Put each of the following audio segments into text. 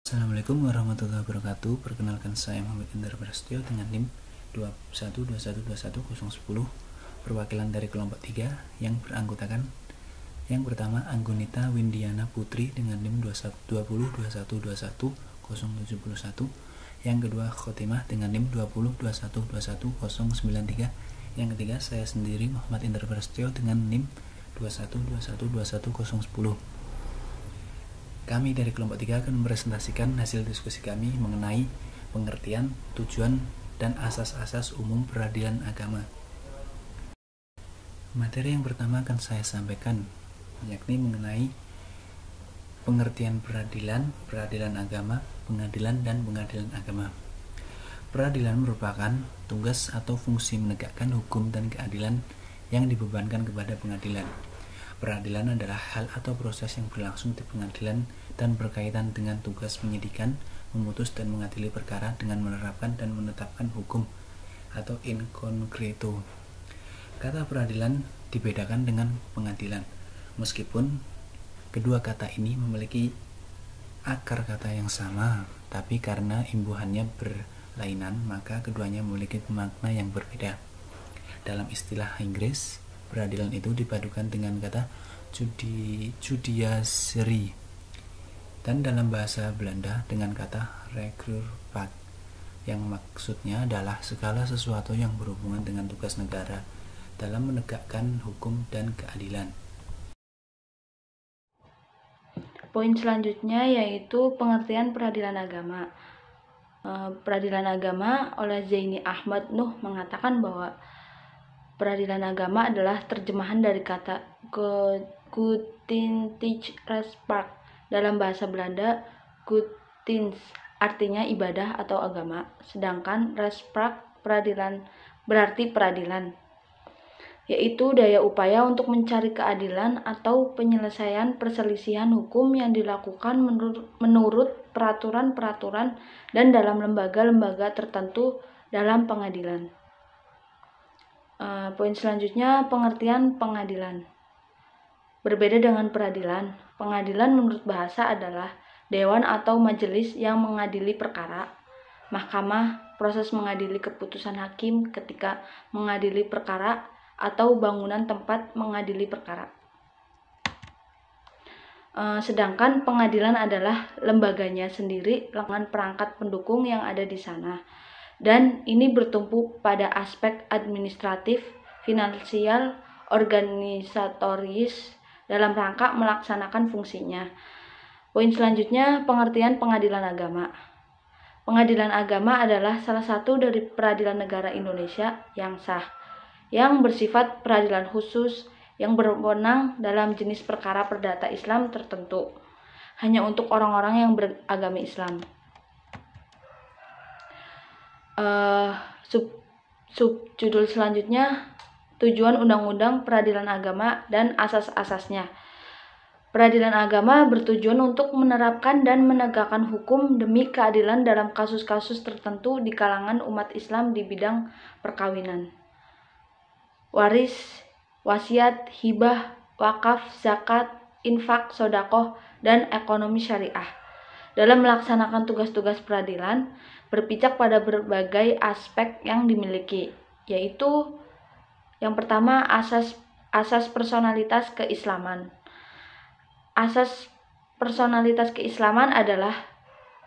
Assalamualaikum warahmatullahi wabarakatuh. Perkenalkan, saya Muhammad Indra Prasetyo dengan NIM 21212110, perwakilan dari kelompok 3 yang beranggotakan yang pertama Anggunita Windiana Putri dengan NIM 2021212071, yang kedua Khotimah dengan NIM 2021211093, yang ketiga saya sendiri Muhammad Indra Prasetyo dengan NIM 21212110. Kami dari kelompok 3 akan mempresentasikan hasil diskusi kami mengenai pengertian, tujuan, dan asas-asas umum peradilan agama. Materi yang pertama akan saya sampaikan, yakni mengenai pengertian peradilan, peradilan agama, pengadilan, dan pengadilan agama. Peradilan merupakan tugas atau fungsi menegakkan hukum dan keadilan yang dibebankan kepada pengadilan. Peradilan adalah hal atau proses yang berlangsung di pengadilan dan berkaitan dengan tugas penyidikan, memutus dan mengadili perkara dengan menerapkan dan menetapkan hukum atau in concreto. Kata peradilan dibedakan dengan pengadilan, meskipun kedua kata ini memiliki akar kata yang sama, tapi karena imbuhannya berlainan, maka keduanya memiliki makna yang berbeda. Dalam istilah Inggris, peradilan itu dipadukan dengan kata judiciary, dan dalam bahasa Belanda dengan kata recurpat, yang maksudnya adalah segala sesuatu yang berhubungan dengan tugas negara dalam menegakkan hukum dan keadilan. Poin selanjutnya yaitu pengertian peradilan agama. Peradilan agama oleh Zaini Ahmad Nuh mengatakan bahwa peradilan agama adalah terjemahan dari kata Godsdienst rechtspraak, dalam bahasa Belanda Godsdienst artinya ibadah atau agama, sedangkan rechtspraak peradilan berarti peradilan, yaitu daya upaya untuk mencari keadilan atau penyelesaian perselisihan hukum yang dilakukan menurut peraturan-peraturan dan dalam lembaga-lembaga tertentu dalam pengadilan. Poin selanjutnya, pengertian pengadilan. Berbeda dengan peradilan, pengadilan menurut bahasa adalah dewan atau majelis yang mengadili perkara, mahkamah, proses mengadili keputusan hakim ketika mengadili perkara, atau bangunan tempat mengadili perkara. Sedangkan pengadilan adalah lembaganya sendiri dengan perangkat pendukung yang ada di sana, dan ini bertumpu pada aspek administratif, finansial, organisatoris dalam rangka melaksanakan fungsinya. Poin selanjutnya, pengertian pengadilan agama. Pengadilan agama adalah salah satu dari peradilan negara Indonesia yang sah, yang bersifat peradilan khusus yang berwenang dalam jenis perkara perdata Islam tertentu, hanya untuk orang-orang yang beragama Islam. Subjudul selanjutnya, tujuan undang-undang peradilan agama dan asas-asasnya. Peradilan agama bertujuan untuk menerapkan dan menegakkan hukum demi keadilan dalam kasus-kasus tertentu di kalangan umat Islam di bidang perkawinan, waris, wasiat, hibah, wakaf, zakat, infak, sedekah, dan ekonomi syariah. Dalam melaksanakan tugas-tugas peradilan, berpijak pada berbagai aspek yang dimiliki, yaitu yang pertama, asas personalitas keislaman. Asas personalitas keislaman adalah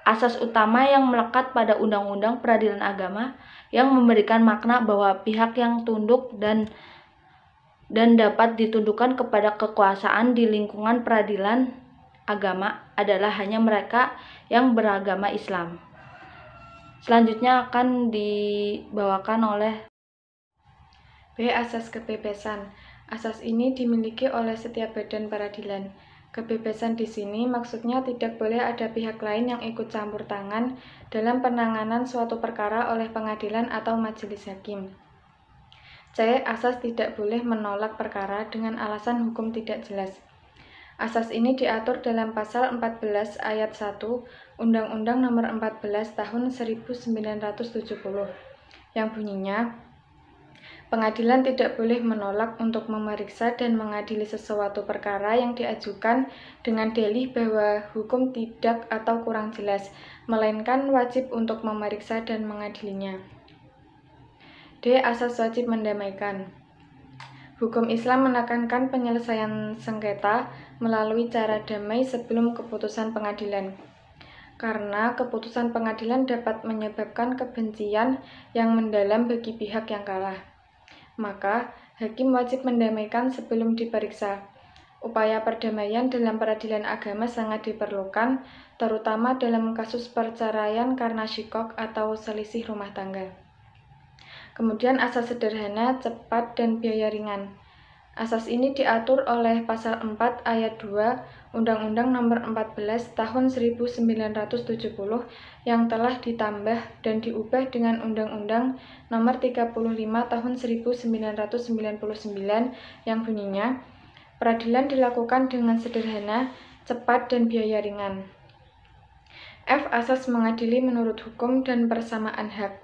asas utama yang melekat pada undang-undang peradilan agama yang memberikan makna bahwa pihak yang tunduk dan dapat ditundukkan kepada kekuasaan di lingkungan peradilan agama adalah hanya mereka yang beragama Islam. Selanjutnya akan dibawakan oleh B. Asas kebebasan. Asas ini dimiliki oleh setiap badan peradilan. Kebebasan di sini maksudnya tidak boleh ada pihak lain yang ikut campur tangan dalam penanganan suatu perkara oleh pengadilan atau majelis hakim. C. Asas tidak boleh menolak perkara dengan alasan hukum tidak jelas. Asas ini diatur dalam pasal 14 ayat 1 Undang-Undang Nomor 14 Tahun 1970 yang bunyinya, Pengadilan tidak boleh menolak untuk memeriksa dan mengadili sesuatu perkara yang diajukan dengan dalih bahwa hukum tidak atau kurang jelas, melainkan wajib untuk memeriksa dan mengadilinya. D. Asas wajib mendamaikan. Hukum Islam menekankan penyelesaian sengketa melalui cara damai sebelum keputusan pengadilan. Karena keputusan pengadilan dapat menyebabkan kebencian yang mendalam bagi pihak yang kalah. Maka, hakim wajib mendamaikan sebelum diperiksa. Upaya perdamaian dalam peradilan agama sangat diperlukan, terutama dalam kasus perceraian karena syikok atau selisih rumah tangga. Kemudian asas sederhana, cepat, dan biaya ringan. Asas ini diatur oleh Pasal 4 Ayat 2 Undang-Undang Nomor 14 Tahun 1970 yang telah ditambah dan diubah dengan Undang-Undang Nomor 35 Tahun 1999 yang bunyinya, peradilan dilakukan dengan sederhana, cepat, dan biaya ringan. F. Asas mengadili menurut hukum dan persamaan hak.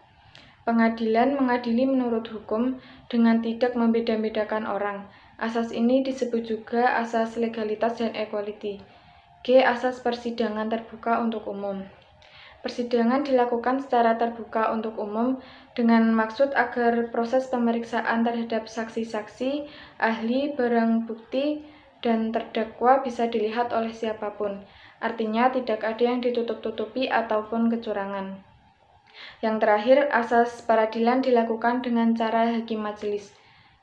Pengadilan mengadili menurut hukum dengan tidak membeda-bedakan orang. Asas ini disebut juga asas legalitas dan equality. G. Asas persidangan terbuka untuk umum. Persidangan dilakukan secara terbuka untuk umum dengan maksud agar proses pemeriksaan terhadap saksi-saksi, ahli, barang bukti, dan terdakwa bisa dilihat oleh siapapun. Artinya tidak ada yang ditutup-tutupi ataupun kecurangan. Yang terakhir, asas peradilan dilakukan dengan cara hakim majelis.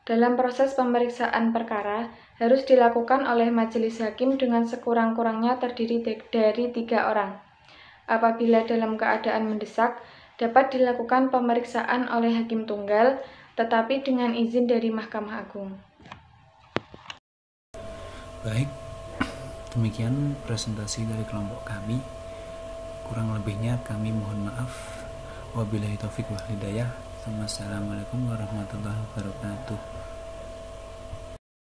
Dalam proses pemeriksaan perkara, harus dilakukan oleh majelis hakim dengan sekurang-kurangnya terdiri dari 3 orang. Apabila dalam keadaan mendesak, dapat dilakukan pemeriksaan oleh hakim tunggal, tetapi dengan izin dari Mahkamah Agung. Baik, demikian presentasi dari kelompok kami. Kurang lebihnya kami mohon maaf. Wabillahi taufiq wal hidayah. Wassalamualaikum warahmatullahi wabarakatuh.